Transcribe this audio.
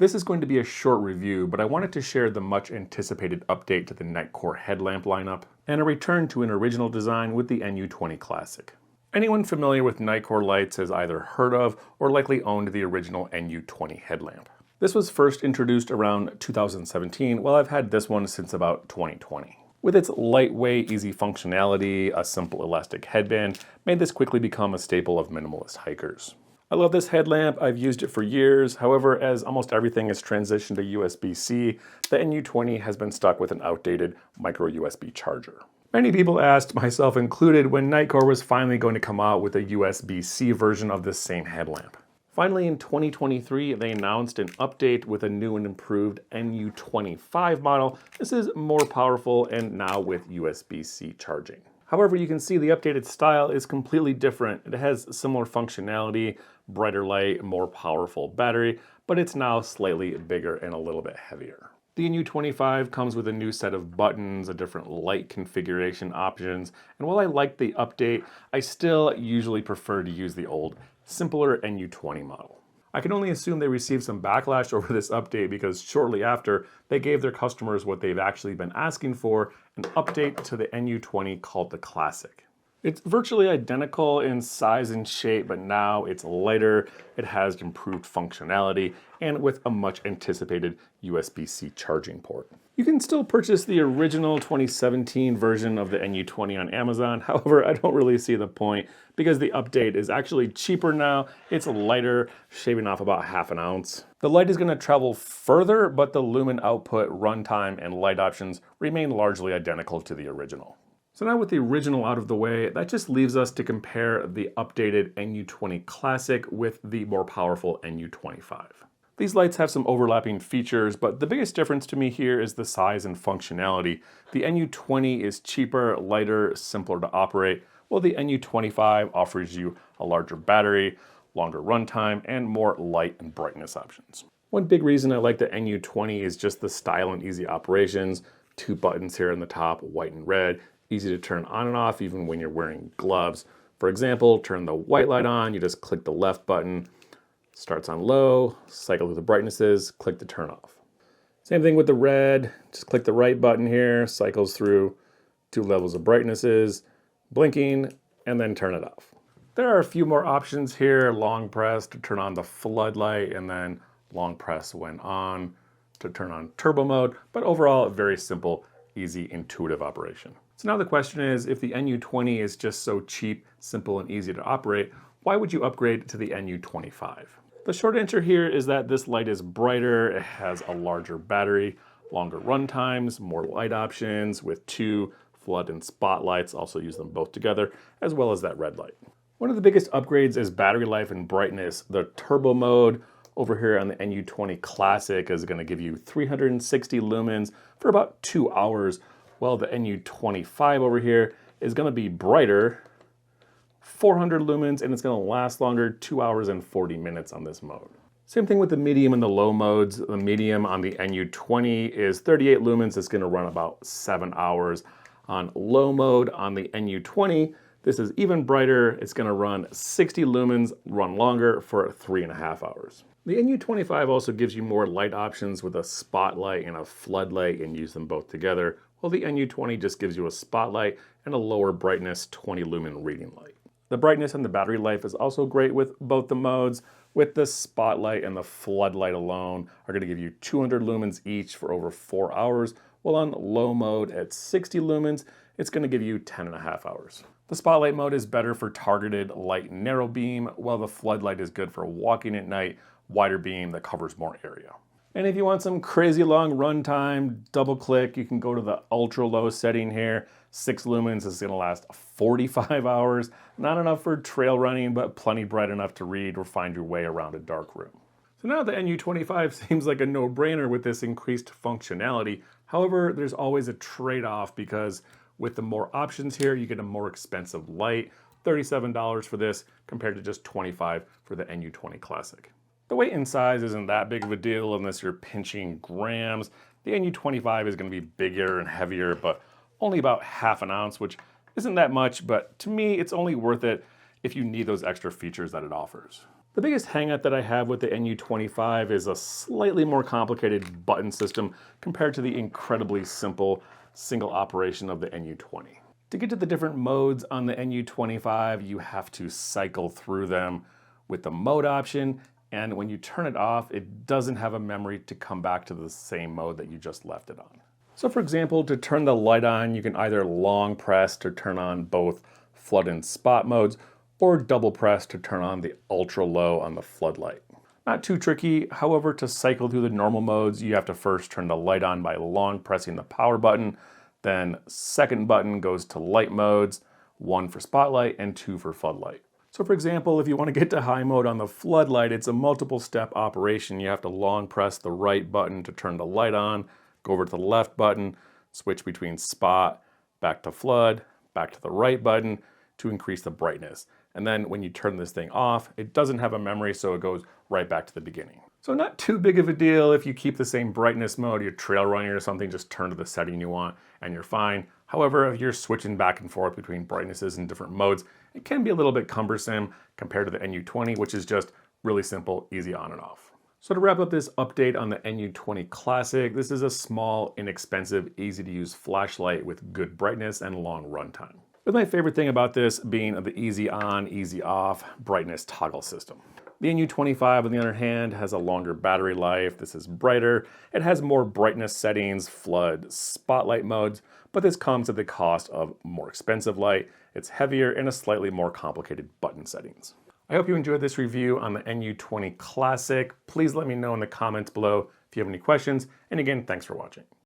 This is going to be a short review, but I wanted to share the much anticipated update to the Nitecore headlamp lineup and a return to an original design with the NU20 Classic. Anyone familiar with Nitecore lights has either heard of or likely owned the original NU20 headlamp. This was first introduced around 2017, while I've had this one since about 2020. With its lightweight, easy functionality, a simple elastic headband made this quickly become a staple of minimalist hikers. I love this headlamp, I've used it for years. However, as almost everything is transitioned to USB-C, the NU20 has been stuck with an outdated micro USB charger. Many people asked, myself included, when Nitecore was finally going to come out with a USB-C version of this same headlamp. Finally, in 2023, they announced an update with a new and improved NU25 model. This is more powerful and now with USB-C charging. However, you can see the updated style is completely different. It has similar functionality, brighter light, more powerful battery, but it's now slightly bigger and a little bit heavier. The NU25 comes with a new set of buttons, a different light configuration options, and while I like the update, I still usually prefer to use the old, simpler NU20 model. I can only assume they received some backlash over this update because shortly after, they gave their customers what they've actually been asking for, an update to the NU20 called the Classic. It's virtually identical in size and shape, but now it's lighter, it has improved functionality, and with a much anticipated USB-C charging port. You can still purchase the original 2017 version of the NU20 on Amazon. However, I don't really see the point because the update is actually cheaper now. It's lighter, shaving off about ½ an ounce. The light is going to travel further, but the lumen output, runtime, and light options remain largely identical to the original. So now with the original out of the way, that just leaves us to compare the updated NU20 Classic with the more powerful NU25. These lights have some overlapping features, but the biggest difference to me here is the size and functionality. The NU20 is cheaper, lighter, simpler to operate, while the NU25 offers you a larger battery, longer runtime, and more light and brightness options. One big reason I like the NU20 is just the style and easy operations. 2 buttons here in the top, white and red, easy to turn on and off even when you're wearing gloves. For example, turn the white light on, you just click the left button. Starts on low, cycle through the brightnesses, click to turn off. Same thing with the red, just click the right button here, cycles through 2 levels of brightnesses, blinking, and then turn it off. There are a few more options here, long press to turn on the floodlight, and then long press when on to turn on turbo mode, but overall a very simple, easy, intuitive operation. So now the question is, if the NU20 is just so cheap, simple, and easy to operate, why would you upgrade to the NU25? The short answer here is that this light is brighter, it has a larger battery, longer run times, more light options with 2 flood and spotlights, also use them both together, as well as that red light. One of the biggest upgrades is battery life and brightness. The turbo mode over here on the NU20 Classic is going to give you 360 lumens for about 2 hours, while the NU25 over here is going to be brighter, 400 lumens, and it's going to last longer, 2 hours and 40 minutes on this mode. Same thing with the medium and the low modes. The medium on the NU20 is 38 lumens. It's going to run about 7 hours. On low mode on the NU20, this is even brighter. It's going to run 60 lumens, run longer for 3.5 hours. The NU25 also gives you more light options with a spotlight and a floodlight, and use them both together, while the NU20 just gives you a spotlight and a lower brightness 20 lumen reading light. The brightness and the battery life is also great with both the modes. With the spotlight and the floodlight alone are going to give you 200 lumens each for over 4 hours, while on low mode at 60 lumens, it's going to give you 10.5 hours. The spotlight mode is better for targeted light and narrow beam, while the floodlight is good for walking at night, wider beam that covers more area. And if you want some crazy long runtime, double click, you can go to the ultra low setting here. 6 lumens is going to last 45 hours. Not enough for trail running, but plenty bright enough to read or find your way around a dark room. So now the NU25 seems like a no-brainer with this increased functionality. However, there's always a trade-off because with the more options here, you get a more expensive light, $37 for this compared to just $25 for the NU20 Classic. The weight and size isn't that big of a deal unless you're pinching grams. The NU25 is going to be bigger and heavier, but only about ½ an ounce, which isn't that much, but to me, it's only worth it if you need those extra features that it offers. The biggest hangup that I have with the NU25 is a slightly more complicated button system compared to the incredibly simple single operation of the NU20. To get to the different modes on the NU25, you have to cycle through them with the mode option, and when you turn it off, it doesn't have a memory to come back to the same mode that you just left it on. So for example, to turn the light on, you can either long press to turn on both flood and spot modes, or double press to turn on the ultra low on the floodlight. Not too tricky, however, to cycle through the normal modes, you have to first turn the light on by long pressing the power button, then second button goes to light modes, 1 for spotlight and 2 for floodlight. So for example, if you want to get to high mode on the floodlight, it's a multiple step operation. You have to long press the right button to turn the light on, go over to the left button, switch between spot, back to flood, back to the right button to increase the brightness. And then when you turn this thing off, it doesn't have a memory, so it goes right back to the beginning. So not too big of a deal if you keep the same brightness mode, you're trail running or something, just turn to the setting you want and you're fine. However, if you're switching back and forth between brightnesses and different modes, it can be a little bit cumbersome compared to the NU20, which is just really simple, easy on and off. So to wrap up this update on the NU20 Classic, this is a small, inexpensive, easy to use flashlight with good brightness and long runtime. With my favorite thing about this being the easy on, easy off brightness toggle system. The NU25, on the other hand, has a longer battery life. This is brighter. It has more brightness settings, flood, spotlight modes, but this comes at the cost of more expensive light. It's heavier and a slightly more complicated button settings. I hope you enjoyed this review on the NU20 Classic. Please let me know in the comments below if you have any questions. And again, thanks for watching.